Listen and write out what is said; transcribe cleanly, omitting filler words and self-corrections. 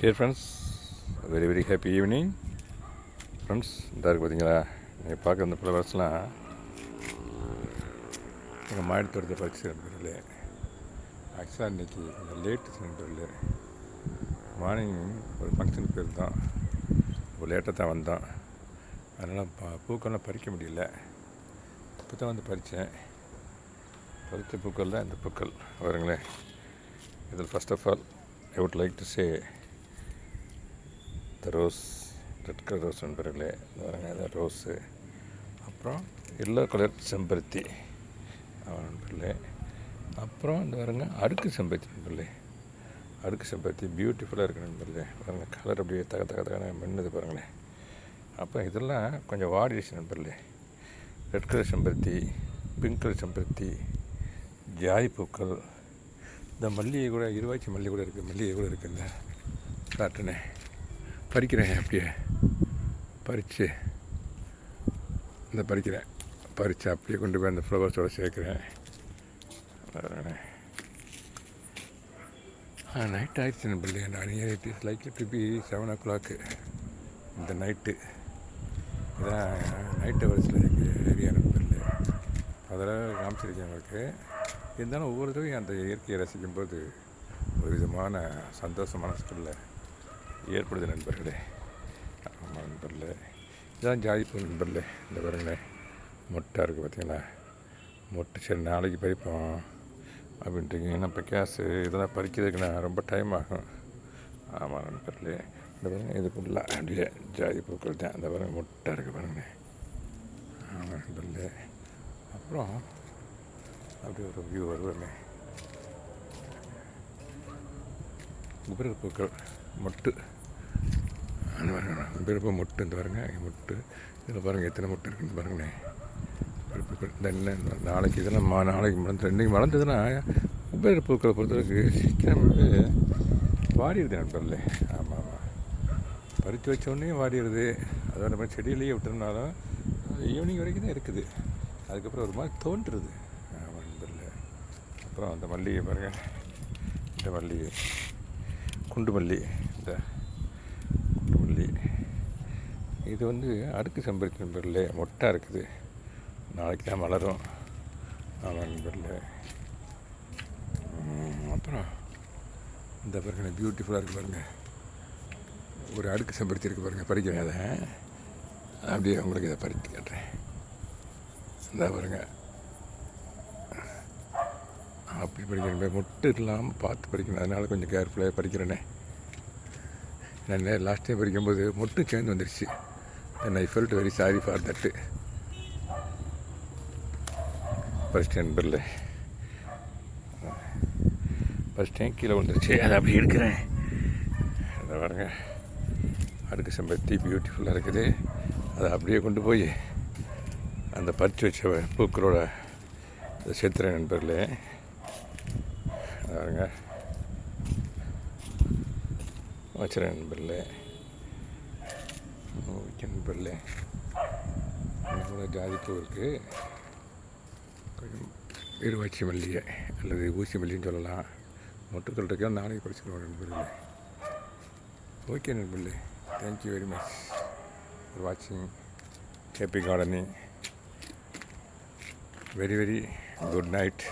Dear friends, very very happy evening friends. இந்த இருக்குது பார்த்தீங்களா, நீங்கள் பார்க்குற இந்த ஃப்ளவர்ஸ்லாம் எங்கள் மாடி தோட்டத்தை பறிச்சு நண்பர்களே. ஆக்சுவலாக இன்றைக்கி இந்த லேட்டு நண்பர்களே, மார்னிங் ஒரு ஃபங்க்ஷனுக்கு போயிருந்தோம். இப்போ லேட்டாக தான் வந்தோம். அதனால் பூக்கள்லாம் பறிக்க முடியல. இப்போ தான் வந்து பறித்த பூக்களில் இந்த பூக்கள் வருங்களேன். இதில் first of all I would like to say the rose, red colour rose நண்பர்களே. வருங்க, இந்த ரோஸு, அப்புறம் எல்லோ கலர் செம்பருத்தி நண்பர்களே. அப்புறம் இந்த வருங்க அடுக்கு செம்பருத்தி நண்பர்களே. அடுக்கு செம்பருத்தி பியூட்டிஃபுல்லாக இருக்குது நண்பர்களே. பாருங்கள், கலர் அப்படியே தகன மின்னுது பாருங்களேன். அப்புறம் இதெல்லாம் கொஞ்சம் வாடிடுச்சு நண்பர்களே. ரெட் கலர் செம்பருத்தி, பிங்க் கலர் செம்பருத்தி, ஜாதி பூக்கள், இந்த மல்லிகை கூட, இருவாய்ச்சி மல்லிகை கூட இருக்குது, மல்லிகை கூட இருக்குது. இந்த காட்டுனே பறிக்கிறேன், அப்படியே பறித்து இந்த பறித்து அப்படியே கொண்டு போய் அந்த ஃப்ளவர்ஸோடு சேர்க்குறேன். நைட் ஆகிடுச்சு நண்பர்களே. It is like to be 7 o'clock இந்த நைட்டு. இதான் நைட்டு வரிசையில் எங்கள் ஏரியா நண்பர்களே. அதெல்லாம் காமிச்சிருக்கேன் உங்களுக்கு. இருந்தாலும் ஒவ்வொரு தடவையும் அந்த இயற்கையை ரசிக்கும்போது ஒரு விதமான சந்தோஷம் மனசுக்குள்ள ஏற்படுது நண்பர்களே. ஆமாம் நண்பர்களே, இதுதான் ஜாதிப்பூ நண்பர்களே. இந்த பாருங்களேன், மொட்டை இருக்குது பார்த்தீங்களா, மொட்டை. சரி, நாளைக்கு பறிப்போம் அப்படின்ட்டுருக்கீங்க. ஏன்னா இப்போ கேஸு இதெல்லாம் பறிக்கிறதுக்குன்னா ரொம்ப டைம் ஆகும். ஆமாம் நண்பர்களே, இந்த பாருங்கள், இது ஃபுல்லாக அப்படியே ஜாதி பூக்கள் தான். இந்த பாருங்கள், மொட்டை இருக்குது பாருங்களேன். ஆமாம் நண்பர்களே. அப்புறம் அப்படியே ஒரு வியூ வருவாங்க. குபேர பூக்கள் மொட்டு, அந்த பாருங்க, குபேரப்பூ மொட்டு. இந்த பாருங்க மொட்டு. இதில் பாருங்கள் எத்தனை மொட்டு இருக்குன்னு பாருங்களேன். இந்த என்ன நாளைக்கு இதெல்லாம் நாளைக்கு மலர்ந்து இன்றைக்கி மலர்ந்ததுன்னா குபேர பூக்களை பொறுத்தவரைக்கு சீக்கிரம் வாடிடுது நண்பர்களே. ஆமாம் ஆமாம், பறித்து வச்சோடனே வாடிடுது. அதோட நம்ம செடியிலேயே விட்டுருந்தாலும் ஈவினிங் வரைக்கும் தான் இருக்குது. அதுக்கப்புறம் ஒரு மாதிரி தோன்றுறது. ஆமாம் நண்பர்களே. அப்புறம் அந்த மல்லிகை பாருங்கள், இந்த மல்லிகை குண்டு மல்லி, இந்த குண்டு மல்லி இது வந்து அடுக்கு செம்பருத்தி நண்பர்களே. மொட்டை இருக்குது, நாளைக்கு தான் மலரும். ஆமாம் நண்பர்களே. அப்புறம் இந்த பாருங்கள், பியூட்டிஃபுல்லாக இருக்குது பாருங்கள். ஒரு அடுக்கு செம்பருத்தி இருக்குது பாருங்கள், பறிக்கிறேன். அதை அப்படியே உங்களுக்கு இதை பறித்து காட்டுறேன். இந்த பாருங்கள், அப்படி பறிக்கிறேன். மொட்டு இல்லாமல் பார்த்து பறிக்கணும். அதனால் கொஞ்சம் கேர்ஃபுல்லாக பறிக்கிறேனே. நான் லாஸ்ட் டைம் பறிக்கும்போது மொட்டு சேர்ந்து வந்துடுச்சு. And I felt very sorry for தட்டு. ஃபஸ்ட் நண்பரில் ஃபஸ்ட் டைம் கீழே வந்துருச்சு. அதை அப்படி எடுக்கிறேன். அதை பாருங்க, அடுக்கு செம்பருத்தி பியூட்டிஃபுல்லாக இருக்குது. அதை அப்படியே கொண்டு போய் அந்த பறித்து வச்ச பூக்களோட அதை சேர்த்துறேன் நண்பர்களே. பாருங்க, வச்சுறேன் நண்பர்களே. ஓகே நண்பர்களே, இன்னும் ஜாதிப்பூ இருக்குது, கொஞ்சம் இருவாச்சி மல்லிகை அல்லது ஊசி மல்லின்னு சொல்லலாம். மொட்டுக்கள் இருக்க நாளைக்கு படிச்சுக்கணும் நண்பர்களே. ஓகே நண்பர்களே, தேங்க்யூ வெரி மச் ஃபார் வாட்சிங். Happy gardening. Very very good night.